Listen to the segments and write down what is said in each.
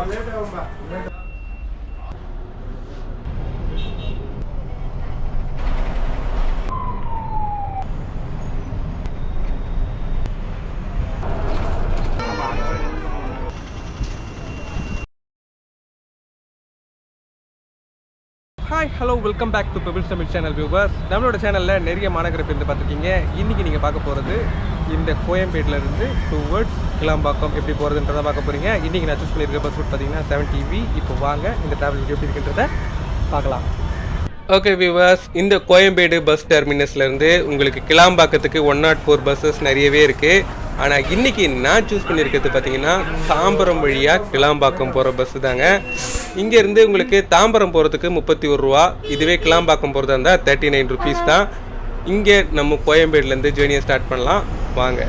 Hi hello welcome back to Pebbles Tamil channel viewers. நம்மளோட சேனலில் நிறைய மாநகர பேருந்து பார்த்துருக்கீங்க. இன்றைக்கி நீங்கள் பார்க்க போகிறது இந்த கோயம்பேட்டிலேருந்து டுவர்ட்ஸ் கிளாம்பாக்கம் எப்படி போகிறதுன்றதை பார்க்க போகிறீங்க. இன்றைக்கி நான் சூஸ் பண்ணியிருக்க பஸ் ரூட் பார்த்தீங்கன்னா 7TV. இப்போ வாங்க இந்த ட்ராவல் எப்படி இருக்குன்றதை பார்க்கலாம். ஓகே வியூவர்ஸ், இந்த கோயம்பேடு பஸ் டெர்மினஸ்லேருந்து உங்களுக்கு கிளாம்பாக்கத்துக்கு 104 பஸ்ஸஸ் நிறையவே இருக்குது. ஆனால் இன்றைக்கி நான் சூஸ் பண்ணியிருக்கிறது பார்த்தீங்கன்னா தாம்பரம் வழியாக கிளாம்பாக்கம் போகிற பஸ்ஸு தாங்க. இங்கேருந்து உங்களுக்கு தாம்பரம் போகிறதுக்கு 31 ரூபா, இதுவே கிளாம்பாக்கம் போகிறதா இருந்தால் 39 ருபீஸ் தான். இங்கே நம்ம கோயம்பேடுலேருந்து ஜேர்னியை ஸ்டார்ட் பண்ணலாம் வாங்க.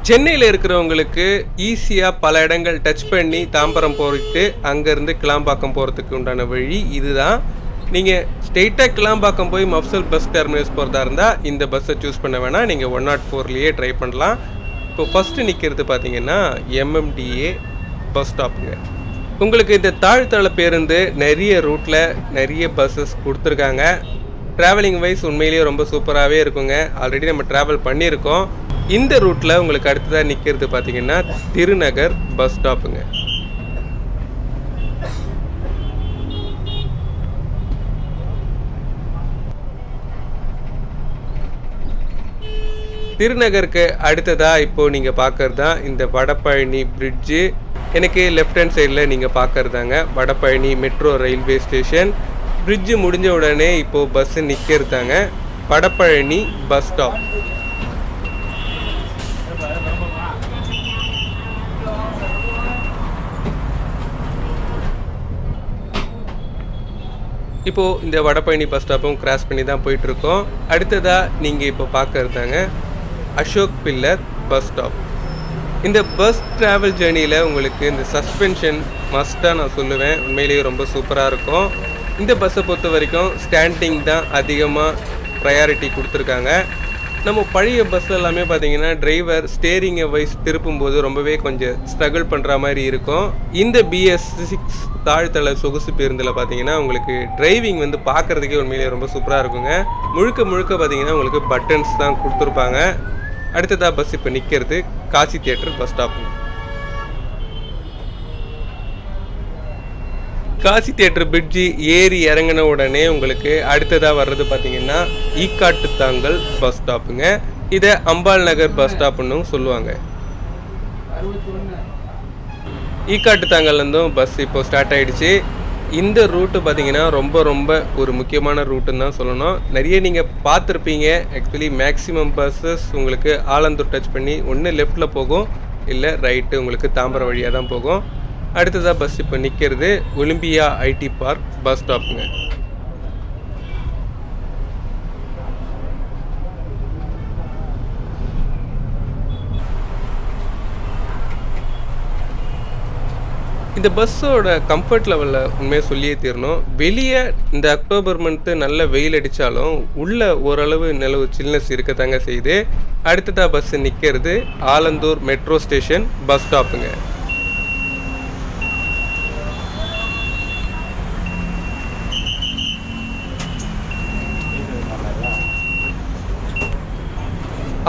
சென்னையில் இருக்கிறவங்களுக்கு ஈஸியாக பல இடங்கள் டச் பண்ணி தாம்பரம் போயிட்டு அங்கேருந்து கிளாம்பாக்கம் போகிறதுக்கு உண்டான வழி இதுதான். நீங்கள் ஸ்ட்ரெயிட்டாக கிளாம்பாக்கம் போய் மஃப்சல் பஸ் டெர்மினஸ் போகிறதா இருந்தால் இந்த பஸ்ஸை சூஸ் பண்ண வேணாம், நீங்கள் 104லேயே ட்ரை பண்ணலாம். இப்போ ஃபஸ்ட்டு நிற்கிறது பார்த்தீங்கன்னா MMDA பஸ் ஸ்டாப்புங்க. உங்களுக்கு இந்த தாழ்த்தள பேருந்து நிறைய ரூட்டில் நிறைய பஸ்ஸஸ் கொடுத்துருக்காங்க. ட்ராவலிங் வைஸ் உண்மையிலேயே ரொம்ப சூப்பராகவே இருக்குங்க. ஆல்ரெடி நம்ம ட்ராவல் பண்ணியிருக்கோம். இந்த ரூட்டில் உங்களுக்கு அடுத்ததாக நிற்கிறது பார்த்தீங்கன்னா திருநகர் பஸ் ஸ்டாப்புங்க. திருநகருக்கு அடுத்ததாக இப்போது நீங்கள் பார்க்குறது தான் இந்த வடபழனி பிரிட்ஜு. எனக்கு லெஃப்ட் ஹேண்ட் சைடில் நீங்கள் பார்க்குறதாங்க Vadapalani metro railway station. Bridge முடிஞ்ச உடனே இப்போது பஸ்ஸு நிற்கிறதாங்க வடபழனி பஸ் ஸ்டாப். இப்போது இந்த வடபழனி பஸ் ஸ்டாப்பும் கிராஸ் பண்ணி தான் போயிட்டுருக்கோம். அடுத்ததாக நீங்கள் இப்போ பார்க்குறதாங்க அசோக் பில்லர் பஸ் ஸ்டாப். இந்த பஸ் ட்ராவல் ஜேர்னியில் உங்களுக்கு இந்த சஸ்பென்ஷன் மஸ்ட்டாக நான் சொல்லுவேன். உண்மையிலேயே ரொம்ப சூப்பராக இருக்கும். இந்த பஸ்ஸை பொறுத்த வரைக்கும் ஸ்டாண்டிங் தான் அதிகமாக ப்ரையாரிட்டி கொடுத்துருக்காங்க. நம்ம பழைய பஸ் எல்லாமே பார்த்தீங்கன்னா டிரைவர் ஸ்டேரிங்கை வைஸ் திருப்பும்போது ரொம்பவே கொஞ்சம் ஸ்ட்ரகிள் பண்ணுற மாதிரி இருக்கும். இந்த BS6 தாழ்த்தள சொகுசு பேருந்தில் பார்த்தீங்கன்னா உங்களுக்கு டிரைவிங் வந்து பார்க்குறதுக்கே உண்மையிலேயே ரொம்ப சூப்பராக இருக்குங்க. முழுக்க பார்த்தீங்கன்னா உங்களுக்கு பட்டன்ஸ் தான் கொடுத்துருப்பாங்க. அடுத்ததாக பஸ் இப்போ நிற்கிறது காசி தியேட்டர் பஸ் ஸ்டாப்புங்க. காசி தியேட்டர் பிரிட்ஜி ஏறி இறங்கின உடனே உங்களுக்கு அடுத்ததாக வர்றது பார்த்தீங்கன்னா ஈக்காட்டுத்தாங்கல் பஸ் ஸ்டாப்புங்க. இதை அம்பாள் நகர் பஸ் ஸ்டாப்புன்னு சொல்லுவாங்க. ஈக்காட்டுத்தாங்கல்லேருந்தும் பஸ் இப்போ ஸ்டார்ட் ஆகிடுச்சு. இந்த ரூட்டு பார்த்தீங்கன்னா ரொம்ப ஒரு முக்கியமான ரூட்டுன்னு தான் சொல்லணும். நிறைய நீங்கள் பார்த்துருப்பீங்க. ஆக்சுவலி மேக்ஸிமம் பஸ்ஸஸ் உங்களுக்கு ஆலந்தூர் டச் பண்ணி ஒன்று லெஃப்டில் போகும், இல்லை ரைட்டு உங்களுக்கு தாம்பரம் வழியாக தான் போகும். அடுத்ததாக பஸ் இப்போ நிற்கிறது ஒலிம்பியா IT பார்க் பஸ் ஸ்டாப்புங்க. இந்த பஸ்ஸோட கம்ஃபர்ட் லெவலில் உண்மையாக சொல்லியே தீரணும். வெளியே இந்த அக்டோபர் மந்த்து நல்ல வெயில் அடித்தாலும் உள்ளே ஓரளவு நிலவு சில்னஸ் இருக்கத்தாங்க செய்யுது. அடுத்ததாக பஸ்ஸு நிற்கிறது ஆலந்தூர் மெட்ரோ ஸ்டேஷன் பஸ் ஸ்டாப்புங்க.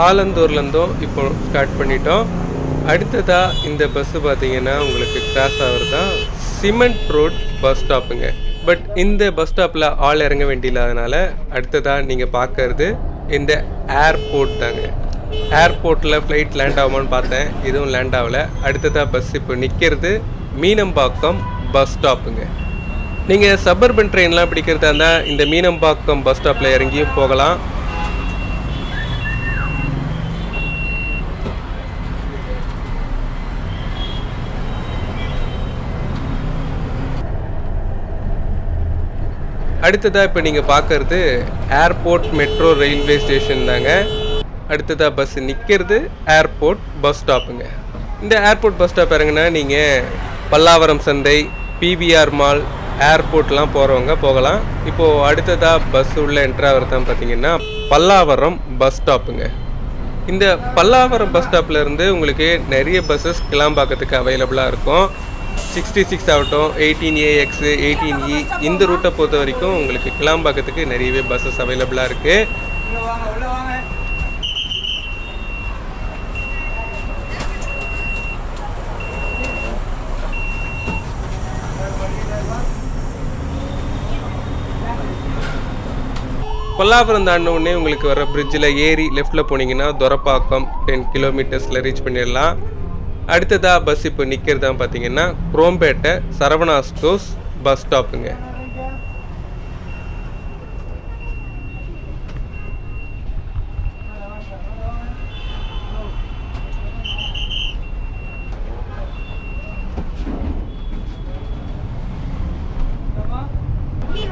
ஆலந்தூர்லேருந்தும் இப்போ ஸ்டார்ட் பண்ணிட்டோம். அடுத்ததாக இந்த பஸ்ஸு பார்த்தீங்கன்னா உங்களுக்கு கிராஸ் ஆகிறது தான் சிமெண்ட் ரோட் பஸ் ஸ்டாப்புங்க. பட் இந்த பஸ் ஸ்டாப்பில் ஆள் இறங்க வேண்டியில்லாதனால அடுத்ததாக நீங்கள் பார்க்கறது இந்த ஏர்போர்ட் தாங்க. ஏர்போர்ட்டில் ஃப்ளைட் லேண்ட் ஆகுமான்னு பார்த்தேன், இதுவும் லேண்ட் ஆகலை. அடுத்ததாக பஸ் இப்போ நிற்கிறது மீனம்பாக்கம் பஸ் ஸ்டாப்புங்க. நீங்கள் சபர்பன் ட்ரெயின்லாம் பிடிக்கிறதா இருந்தால் இந்த மீனம்பாக்கம் பஸ் ஸ்டாப்பில் இறங்கியும் போகலாம். அடுத்ததாக இப்போ நீங்கள் பார்க்குறது ஏர்போர்ட் மெட்ரோ ரயில்வே ஸ்டேஷன் தாங்க. அடுத்ததாக பஸ் நிற்கிறது ஏர்போர்ட் பஸ் ஸ்டாப்புங்க. இந்த ஏர்போர்ட் பஸ் ஸ்டாப் இறங்குனா நீங்கள் பல்லாவரம் சந்தை, PVR மால், ஏர்போர்ட்லாம் போகிறவங்க போகலாம். இப்போது அடுத்ததாக பஸ் உள்ள என்ட்ராகிறது தான் பார்த்தீங்கன்னா பல்லாவரம் பஸ் ஸ்டாப்புங்க. இந்த பல்லாவரம் பஸ் ஸ்டாப்லேருந்து உங்களுக்கு நிறைய பஸ்ஸஸ் கிளாம்பாக்கத்துக்கு அவைலபிளாக இருக்கும். 66 ஆகட்டும், 18AX, 18E இந்த ரூட்டை பொறுத்த வரைக்கும் உங்களுக்கு கிளாம்பாக்கத்துக்கு நிறையவே பஸ்ஸஸ் அவைலபிளாக இருக்குது. கொல்லாபுரம் தாண்டினோடனே உங்களுக்கு வர பிரிட்ஜில் ஏறி லெஃப்டில் போனீங்கன்னா துரப்பாக்கம் 10 கிலோமீட்டர்ஸில் ரீச் பண்ணிடலாம். அடுத்ததாக பஸ் இப்போ நிற்கிறதா பார்த்தீங்கன்னா குரோம்பேட்டை சரவணா ஸ்டோர்ஸ் பஸ் ஸ்டாப்புங்க.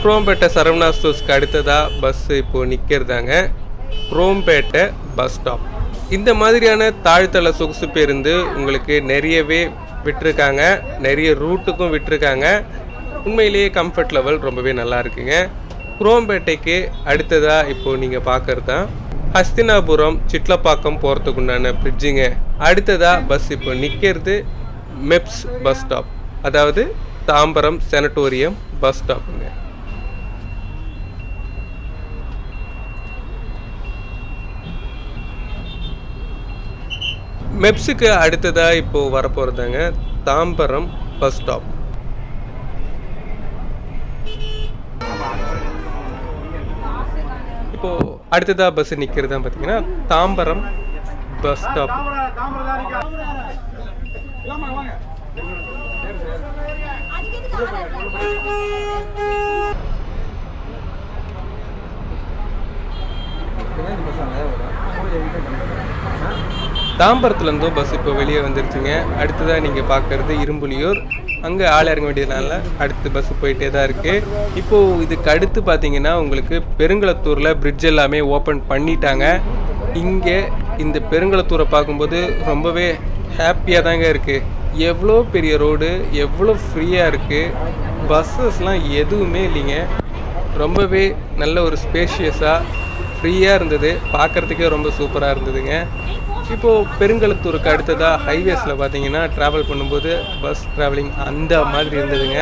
குரோம்பேட்டை சரவணா ஸ்டோர்ஸ்க்கு அடுத்ததாக பஸ்ஸு இப்போது நிற்கிறதாங்க குரோம்பேட்டை பஸ் ஸ்டாப். இந்த மாதிரியான தாழ்த்தள சொகுசு பேருந்து உங்களுக்கு நிறையவே விட்டுருக்காங்க, நிறைய ரூட்டுக்கும் விட்டுருக்காங்க. உண்மையிலேயே கம்ஃபர்ட் லெவல் ரொம்பவே நல்லா இருக்குங்க. குரோம்பேட்டைக்கு அடுத்ததாக இப்போது நீங்கள் பார்க்குறது தான் ஹஸ்தினாபுரம் சிட்லப்பாக்கம் போகிறதுக்கு உண்டான பிரிட்ஜுங்க. அடுத்ததாக பஸ் இப்போ நிற்கிறது மெப்ஸ் பஸ் ஸ்டாப், அதாவது தாம்பரம் செனட்டோரியம் பஸ் ஸ்டாப்புங்க. மெப்ஸுக்கு அடுத்ததாக இப்போது வரப்போகிறதாங்க தாம்பரம் பஸ் ஸ்டாப். இப்போது அடுத்ததாக பஸ் நிற்கிறது தான் பார்த்தீங்கன்னா தாம்பரம் பஸ் ஸ்டாப். தாம்பரத்துலேருந்தும் பஸ் இப்போ வெளியே வந்துருச்சுங்க. அடுத்ததாக நீங்கள் பார்க்குறது இரும்புலியூர், அங்கே ஆள் இறங்க வேண்டியதுனால அடுத்து பஸ் போயிட்டே தான் இருக்குது. இப்போது இதுக்கு அடுத்து பார்த்தீங்கன்னா உங்களுக்கு பெருங்களத்தூரில் பிரிட்ஜ் எல்லாமே ஓப்பன் பண்ணிட்டாங்க. இங்கே இந்த பெருங்களத்தூரை பார்க்கும்போது ரொம்பவே ஹாப்பியாக தாங்க இருக்குது. எவ்வளோ பெரிய ரோடு, எவ்வளோ ஃப்ரீயாக இருக்குது, பஸ்ஸஸ்லாம் எதுவுமே இல்லைங்க. ரொம்பவே நல்ல ஒரு ஸ்பேஷியஸாக ஃப்ரீயாக இருந்தது, பார்க்குறதுக்கே ரொம்ப சூப்பராக இருந்ததுங்க. இப்போது பெருங்களத்தூருக்கு அடுத்ததாக ஹைவேஸில் பார்த்தீங்கன்னா ட்ராவல் பண்ணும்போது பஸ் ட்ராவலிங் அந்த மாதிரி இருந்ததுங்க.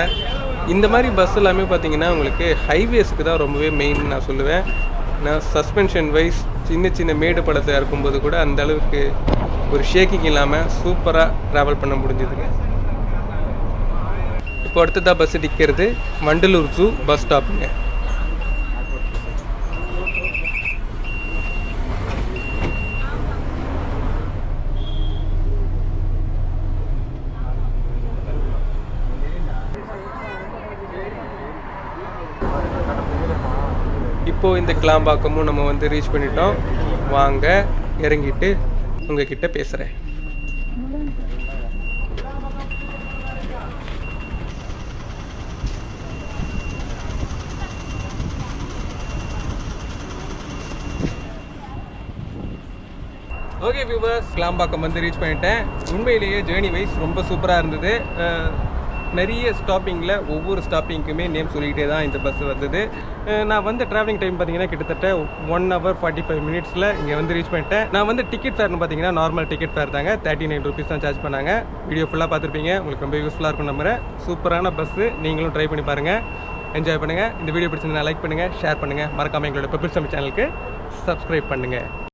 இந்த மாதிரி பஸ் எல்லாமே பார்த்தீங்கன்னா உங்களுக்கு ஹைவேஸுக்கு தான் ரொம்பவே மெயின் நான் சொல்லுவேன். நான் சஸ்பென்ஷன் வைஸ் சின்ன சின்ன மேடு படத்தில் இருக்கும்போது கூட அந்த அளவுக்கு ஒரு ஷேக்கிங் இல்லாமல் சூப்பராக ட்ராவல் பண்ண முடிஞ்சதுங்க. இப்போ அடுத்ததாக பஸ் நிற்கிறது வண்டலூர் ஜூ பஸ் ஸ்டாப்புங்க. இப்போது இந்த கிளாம்பாக்கமும் நம்ம வந்து ரீச் பண்ணிட்டோம். வாங்க இறங்கிட்டு உங்ககிட்ட பேசுகிறேன். ஓகே வியூவர்ஸ், கிளாம்பாக்கம் வந்து ரீச் பண்ணிட்டேன். உண்மையிலேயே ஜேர்னி வைஸ் ரொம்ப சூப்பராக இருந்தது. நிறைய ஸ்டாப்பிங்கில் ஒவ்வொரு ஸ்டாப்பிங்க்குமே நேம் சொல்லிக்கிட்டே தான் இந்த பஸ் வந்தது. நான் வந்து ட்ராவலிங் டைம் பார்த்தீங்கன்னா கிட்டத்தட்ட 1 hour 45 minutes இங்கே வந்து ரீச் பண்ணிட்டேன். நான் வந்து டிக்கெட் ஃபேர்னு பார்த்தீங்கன்னா நார்மல் டிக்கெட் ஃபேர் தாங்க, 39 rupees தான் சார்ஜ் பண்ணாங்க. வீடியோ ஃபுல்லாக பார்த்துருப்பீங்க, உங்களுக்கு ரொம்ப யூஸ்ஃபுல்லாக இருக்கும் நம்புறேன். சூப்பரான பஸ்ஸு, நீங்களும் ட்ரை பண்ணி பாருங்கள், என்ஜாய் பண்ணுங்கள். இந்த வீடியோ பிடிச்சிருந்தா லைக் பண்ணுங்கள், ஷேர் பண்ணுங்கள், மறக்காமல் எங்களோட பெபிள்ஸ் தமிழ் சேனலுக்கு சப்ஸ்கிரைப் பண்ணுங்கள்.